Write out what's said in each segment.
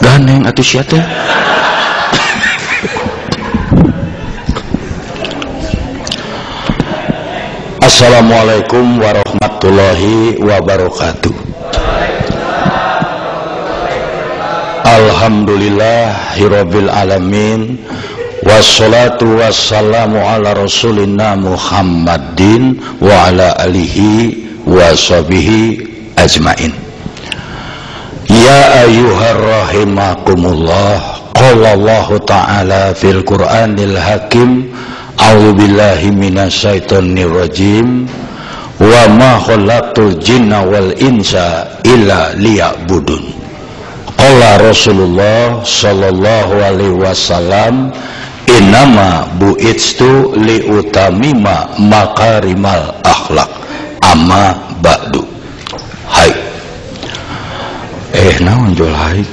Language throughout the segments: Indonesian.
Ganeng atuh sia teh. Assalamualaikum warahmatullahi wabarakatuh. Alhamdulillahirabbil alamin. Wassalatu wassalamu ala rasulina Muhammadin wa ala alihi wa sahbihi ajmain. Ya ayyuhar rahimakumullah, qala Allah ta'ala fil Qur'anil Hakim, a'udzu billahi minasyaitonir rajim, wa ma khalaqtul jinna wal insa illa liya'budun. Qala Rasulullah sallallahu alaihi wasallam, innama bu'itstu liutamima makarimal akhlak, amma ba'du. Hai. Naon jual hai.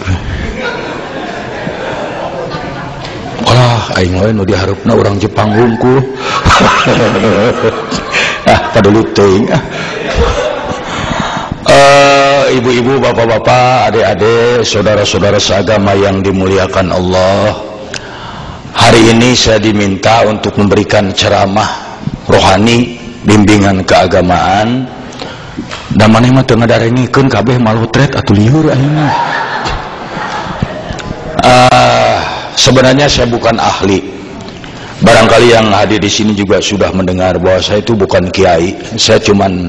Olah aing we nu diharupna urang Jepang hungkul. Padulit teuing. Ibu-ibu, bapak-bapak, adik-adik, saudara-saudara seagama yang dimuliakan Allah. Hari ini saya diminta untuk memberikan ceramah rohani, bimbingan keagamaan. Da maneh mah teu ngadarengikeun kabeh malutret atuh liur ayeuna. Sebenarnya saya bukan ahli. Barangkali yang hadir di sini juga sudah mendengar bahwa saya itu bukan kiai. Saya cuman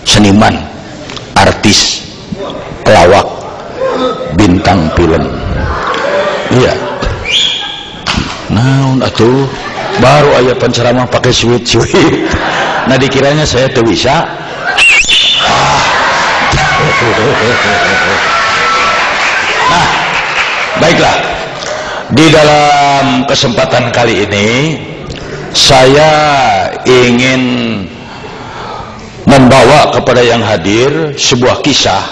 seniman, artis, pelawak, bintang film. Iya. Naon atuh baru aya penceramah pakai sweet-sweet. Nah dikiranya saya teu bisa. Nah, baiklah. Di dalam kesempatan kali ini saya ingin membawa kepada yang hadir sebuah kisah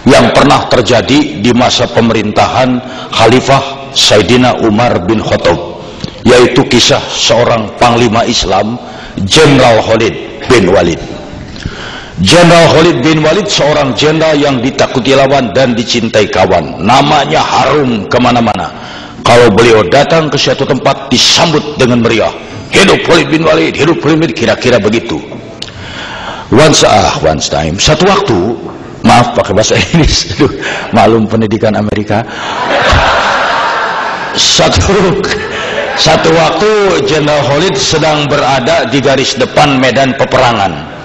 yang pernah terjadi di masa pemerintahan Khalifah Sayyidina Umar bin Khattab, yaitu kisah seorang panglima Islam, Jenderal Khalid bin Walid. Jenderal Khalid bin Walid seorang jenderal yang ditakuti lawan dan dicintai kawan. Namanya harum kemana-mana. Kalau beliau datang ke suatu tempat disambut dengan meriah. Hidup Khalid bin Walid, hidup Khalid bin Walid, kira-kira begitu. Once time, satu waktu, maaf pakai bahasa Inggris, maklum pendidikan Amerika. Satu waktu Jenderal Khalid sedang berada di garis depan medan peperangan.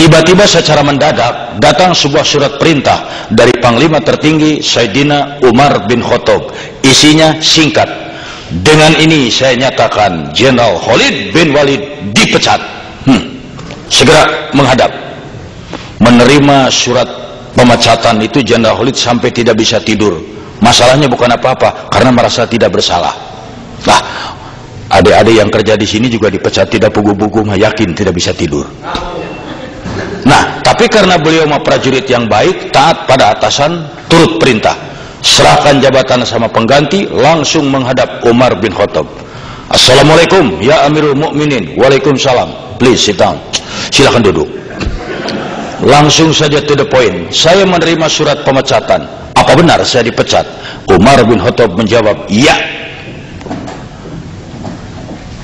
Tiba-tiba secara mendadak datang sebuah surat perintah dari Panglima tertinggi Sayyidina Umar bin Khattab. Isinya singkat. Dengan ini saya nyatakan Jenderal Khalid bin Walid dipecat. Segera menghadap. Menerima surat pemecatan itu Jenderal Khalid sampai tidak bisa tidur. Masalahnya bukan apa-apa, karena merasa tidak bersalah. Nah, adik-adik yang kerja di sini juga dipecat tidak pugu-pugu, yakin tidak bisa tidur. Nah, tapi karena beliau mah prajurit yang baik, taat pada atasan, turut perintah, serahkan jabatan sama pengganti, langsung menghadap Umar bin Khattab. Assalamualaikum ya Amirul Mukminin. Waalaikumsalam. Please sit down. Silakan duduk. Langsung saja to the point. Saya menerima surat pemecatan. Apa benar saya dipecat? Umar bin Khattab menjawab, iya.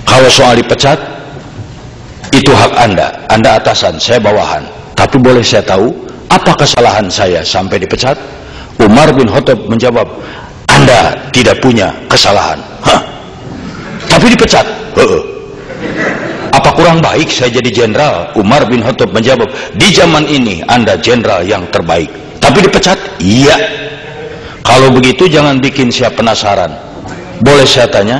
Kalau soal dipecat, itu hak Anda atasan, saya bawahan. Tapi boleh saya tahu, apa kesalahan saya sampai dipecat? Umar bin Khattab menjawab, Anda tidak punya kesalahan. Hah? Tapi dipecat? Apa kurang baik saya jadi jenderal? Umar bin Khattab menjawab, di zaman ini Anda jenderal yang terbaik. Tapi dipecat? Iya. Kalau begitu jangan bikin saya penasaran. Boleh saya tanya,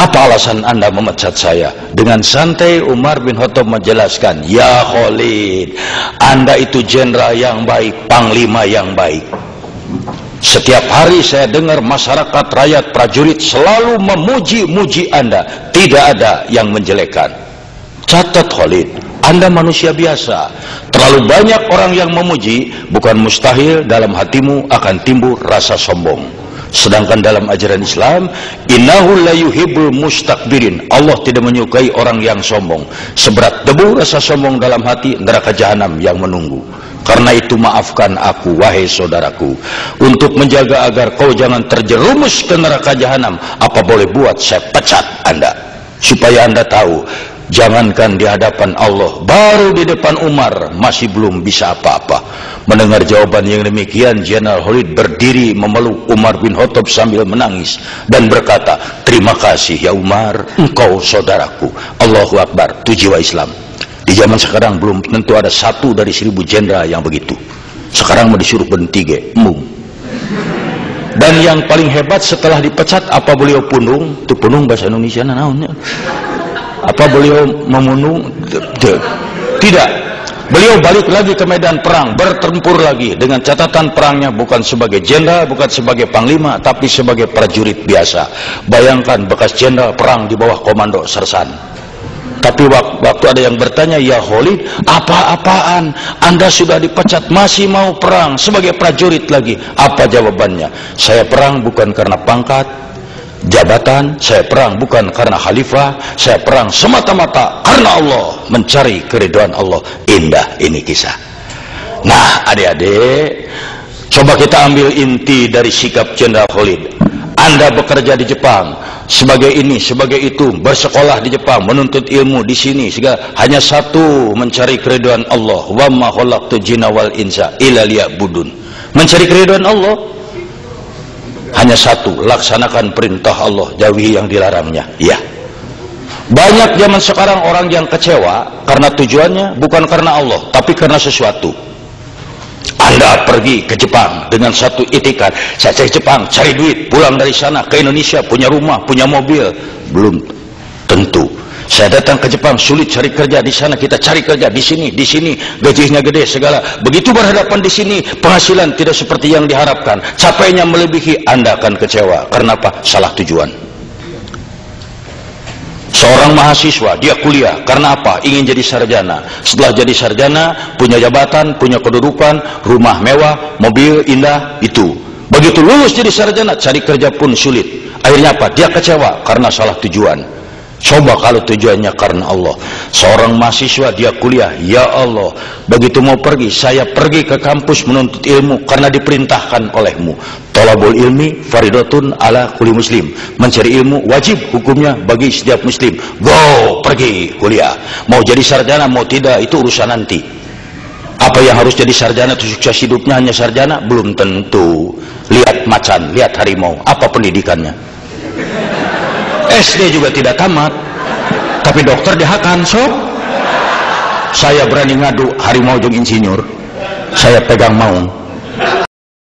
apa alasan Anda memecat saya? Dengan santai Umar bin Khattab menjelaskan, ya Khalid, Anda itu jenderal yang baik, panglima yang baik. Setiap hari saya dengar masyarakat, rakyat, prajurit selalu memuji-muji Anda. Tidak ada yang menjelekkan. Catat Khalid, Anda manusia biasa. Terlalu banyak orang yang memuji, bukan mustahil dalam hatimu akan timbul rasa sombong. Sedangkan dalam ajaran Islam, innahu la yuhibbul mustakbirin, Allah tidak menyukai orang yang sombong. Seberat debu rasa sombong dalam hati, neraka jahanam yang menunggu. Karena itu maafkan aku, wahai saudaraku, untuk menjaga agar kau jangan terjerumus ke neraka jahanam. Apa boleh buat, saya pecat Anda, supaya Anda tahu, jangankan di hadapan Allah, baru di depan Umar masih belum bisa apa-apa. Mendengar jawaban yang demikian, Jenderal Khalid berdiri memeluk Umar bin Khattab sambil menangis dan berkata, terima kasih ya Umar, engkau saudaraku. Allahu Akbar. Itu jiwa Islam. Di zaman sekarang belum tentu ada 1 dari 1000 jenderal yang begitu. Sekarang mau disuruh bentige, Dan yang paling hebat setelah dipecat, apa beliau punung? Itu punung bahasa Indonesia naonnya. Apa beliau memunung? Tidak. Beliau balik lagi ke medan perang, bertempur lagi, dengan catatan perangnya bukan sebagai jenderal, bukan sebagai panglima, tapi sebagai prajurit biasa. Bayangkan bekas jenderal perang di bawah komando sersan. Tapi waktu ada yang bertanya, ya Khalid, apa-apaan? Anda sudah dipecat, masih mau perang sebagai prajurit lagi? Apa jawabannya? Saya perang bukan karena pangkat, jabatan, saya perang bukan karena khalifah, saya perang semata-mata karena Allah, mencari keridhaan Allah. Indah ini kisah. Nah adik-adik, coba kita ambil inti dari sikap Jenderal Khalid. Anda bekerja di Jepang sebagai ini, sebagai itu, bersekolah di Jepang, menuntut ilmu di sini, sehingga hanya satu, mencari keridhaan Allah. Wa ma khalaqtul jinna wal insa illa liya'budun. Mencari keridhaan Allah hanya satu, laksanakan perintah Allah, jauhi yang dilarangnya. Ya. Banyak zaman sekarang orang yang kecewa karena tujuannya bukan karena Allah, tapi karena sesuatu. Anda pergi ke Jepang dengan satu itikat, saya cari Jepang, cari duit, pulang dari sana ke Indonesia, punya rumah, punya mobil. Belum tentu. Saya datang ke Jepang, sulit cari kerja di sana, kita cari kerja di sini, gajinya gede segala. Begitu berhadapan di sini, penghasilan tidak seperti yang diharapkan, capainya melebihi, Anda akan kecewa. Karena apa? Salah tujuan. Seorang mahasiswa, dia kuliah, karena apa? Ingin jadi sarjana. Setelah jadi sarjana, punya jabatan, punya kedudukan, rumah mewah, mobil indah, itu. Begitu lulus jadi sarjana, cari kerja pun sulit. Akhirnya apa? Dia kecewa, karena salah tujuan. Coba kalau tujuannya karena Allah. Seorang mahasiswa, dia kuliah, ya Allah, begitu mau pergi, saya pergi ke kampus menuntut ilmu karena diperintahkan olehmu. Thalabul ilmi faridatun ala kulli muslim. Mencari ilmu wajib hukumnya bagi setiap muslim. Go, pergi kuliah. Mau jadi sarjana mau tidak, itu urusan nanti. Apa yang harus jadi sarjana itu sukses hidupnya hanya sarjana? Belum tentu. Lihat macan, lihat harimau, apa pendidikannya? SD juga tidak tamat, tapi dokter dihakan. So saya berani ngadu harimau jeung insinyur, saya pegang maung.